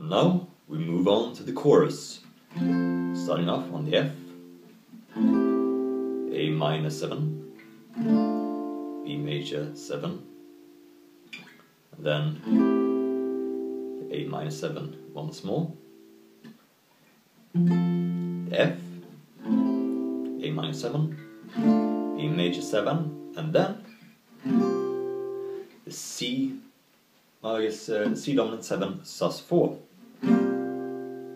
Now we move on to the chorus, starting off on the F, Am7, Bbmaj7, and then Am7 once more, F, Am7, Bbmaj7, and then the C, C dominant 7 sus4.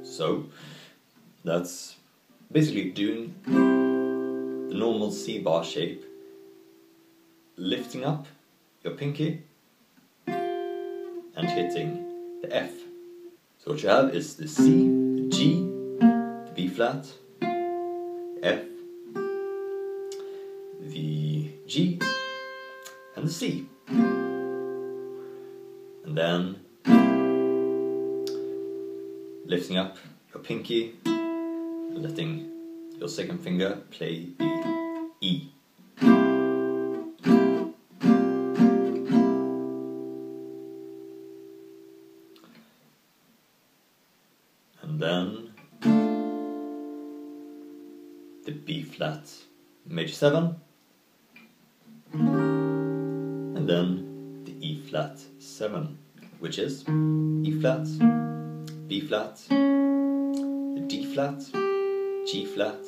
So that's basically doing the normal C bar shape, lifting up your pinky and hitting the F. So what you have is the C, the G, the B flat, F, the G, and the C. And then lifting up your pinky, letting your second finger play the E. And then the B flat major 7, and then the E flat 7, which is E flat, B flat, the D flat, G flat,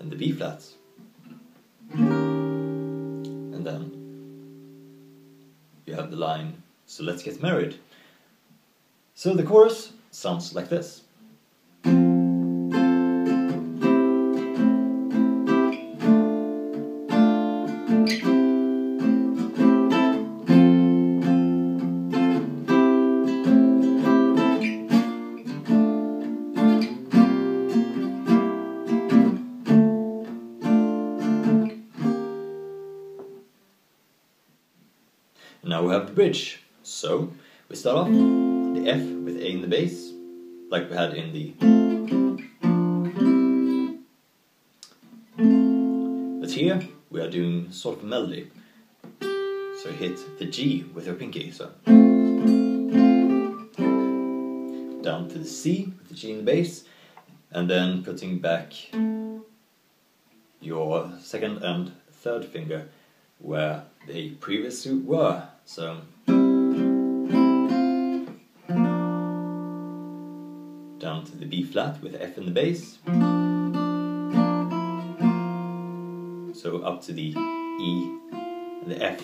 and the B flat. And then you have the line, so let's get married. So the chorus sounds like this. Now we have the bridge. So we start off on the F with A in the bass, like we had in the. But here we are doing sort of a melody. So hit the G with your pinky. So down to the C with the G in the bass, and then putting back your second and third finger where they previously were. So down to the B flat with F in the bass, so up to the E and the F.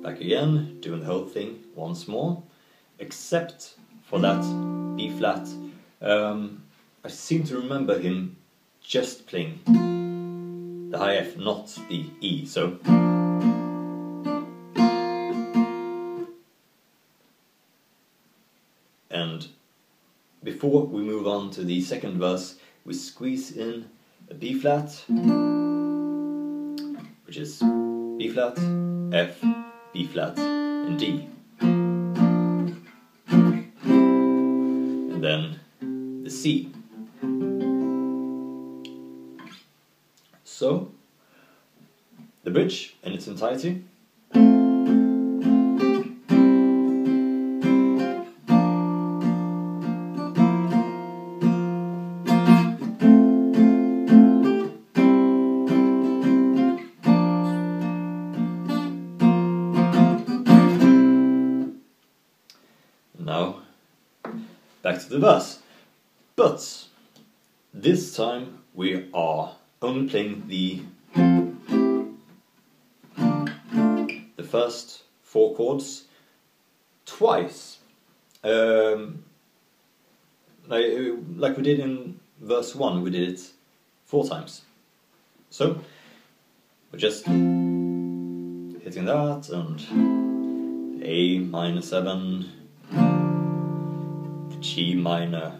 Back again, doing the whole thing once more, except for that B flat. I seem to remember him just playing the high F, not the E, so and before we move on to the second verse, we squeeze in a B flat, which is B flat, F, B flat, and D, and then the C. So, the bridge in its entirety. Now, back to the verse. But this time we are only playing the first 4 chords twice, like we did in verse 1. We did it 4 times. So we're just hitting that, and A minor 7, the G minor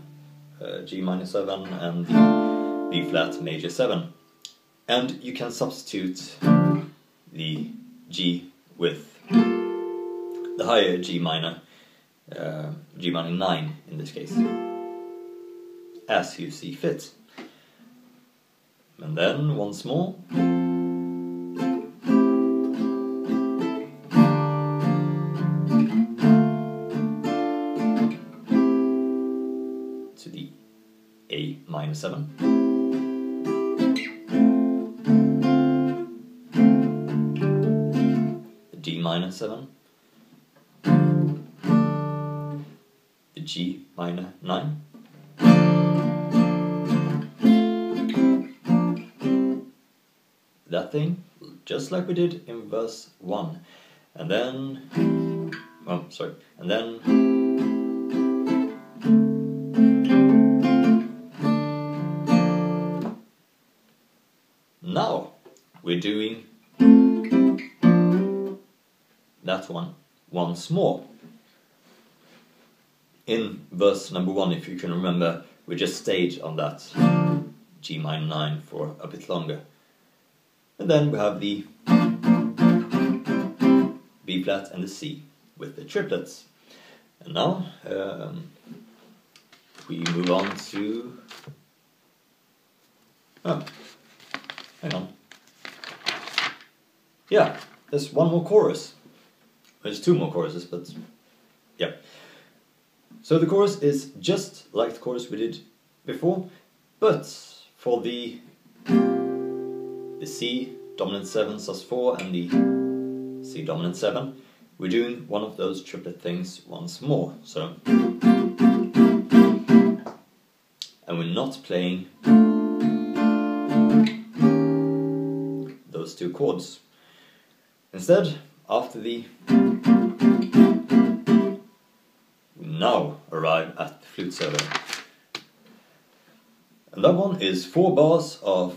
7, and the B flat major 7. And you can substitute the G with the higher G minor, Gm9 in this case, as you see fit. And then once more, minor 7, the D minor 7, the G minor 9, that thing, just like we did in verse 1, and then, oh sorry, and then now we're doing that one once more. In verse number 1, if you can remember, we just stayed on that G minor 9 for a bit longer. And then we have the B flat and the C with the triplets. And now we move on to... oh, hang on. Yeah, there's one more chorus. There's two more choruses, but yeah. So the chorus is just like the chorus we did before, but for the C dominant 7 sus4 and the C dominant 7, we're doing one of those triplet things once more. So, and we're not playing those two chords. Instead, after the, we now arrive at the flute solo. And that one is 4 bars of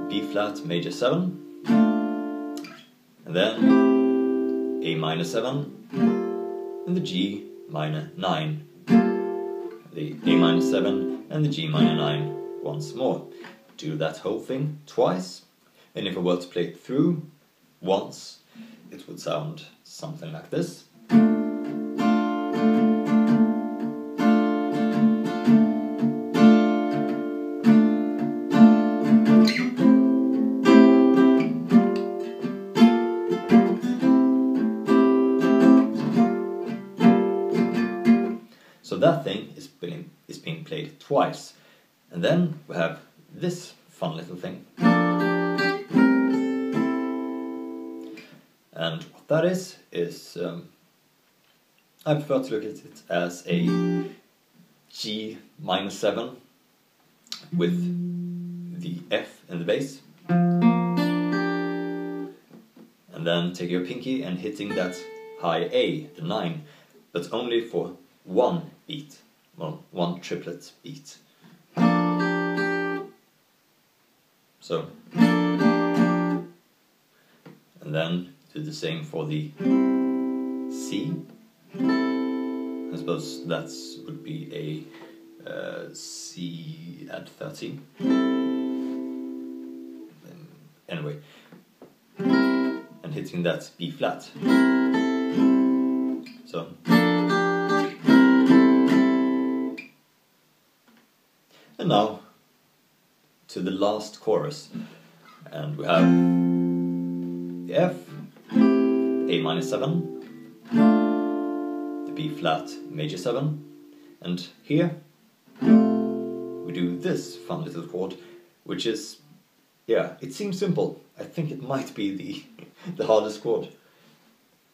B flat major 7, and then A minor 7, and the G minor 9, the A minor 7 and the G minor 9 once more. Do that whole thing twice, and if I were to play it through once, it would sound something like this. So that thing is being played twice. And then we have this fun little thing. And what that is I prefer to look at it as a G minor 7 with the F in the bass. And then take your pinky and hitting that high A, the 9, but only for one beat, well, one triplet beat. So, and then do the same for the C. I suppose that would be a C add 13. Anyway, and hitting that B flat. So, and now to the last chorus, and we have the F, A minor 7, the B flat major 7, and here we do this fun little chord, which is, yeah, it seems simple. I think it might be the hardest chord,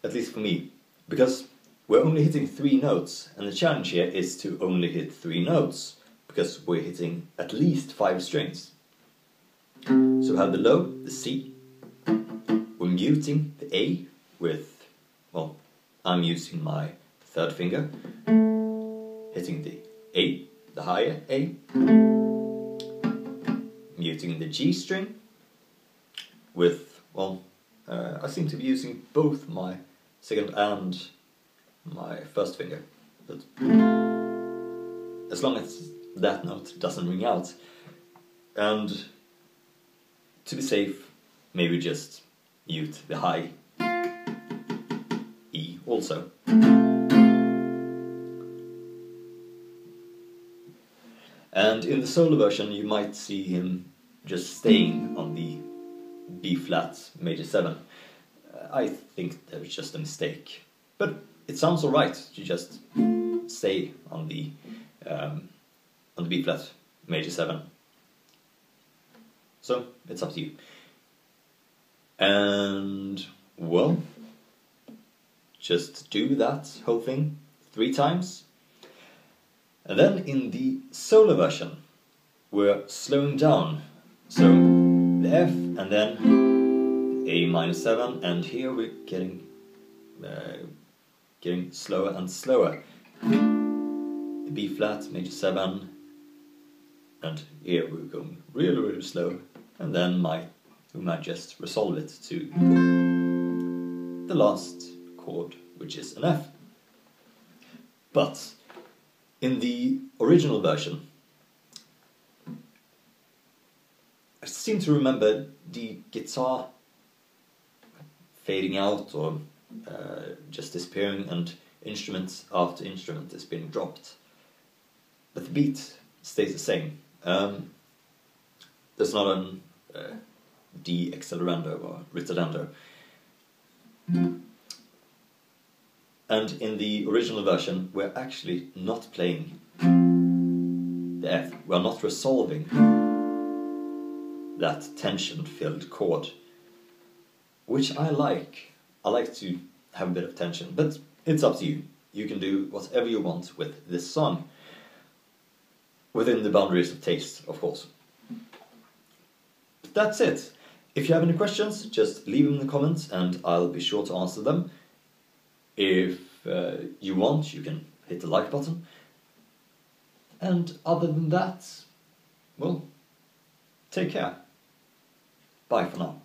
at least for me, because we're only hitting 3 notes, and the challenge here is to only hit 3 notes, because we're hitting at least 5 strings. So we have the low, the C, we're muting the A with, well, I'm using my 3rd finger, hitting the A, the higher A, muting the G string with, well, I seem to be using both my 2nd and my 1st finger, but as long as that note doesn't ring out. And to be safe, maybe just mute the high E also. And in the solo version you might see him just staying on the B flat major 7. I think that was just a mistake, but it sounds alright to just stay on the B flat major 7. So it's up to you. And well, just do that whole thing 3 times. And then in the solo version, we're slowing down. So the F and then A-7, and here we're getting slower and slower. The B flat, major 7, and here we're going really, really slow, and then we might just resolve it to the last chord, which is an F. But in the original version, I seem to remember the guitar fading out or just disappearing, and instrument after instrument is being dropped. But the beat stays the same. There's not an D accelerando or ritardando. And in the original version, we're actually not playing the F. We're not resolving that tension-filled chord, which I like. I like to have a bit of tension, but it's up to you. You can do whatever you want with this song, within the boundaries of taste, of course. But that's it. If you have any questions, just leave them in the comments and I'll be sure to answer them. If you want, you can hit the like button. And other than that, well, take care. Bye for now.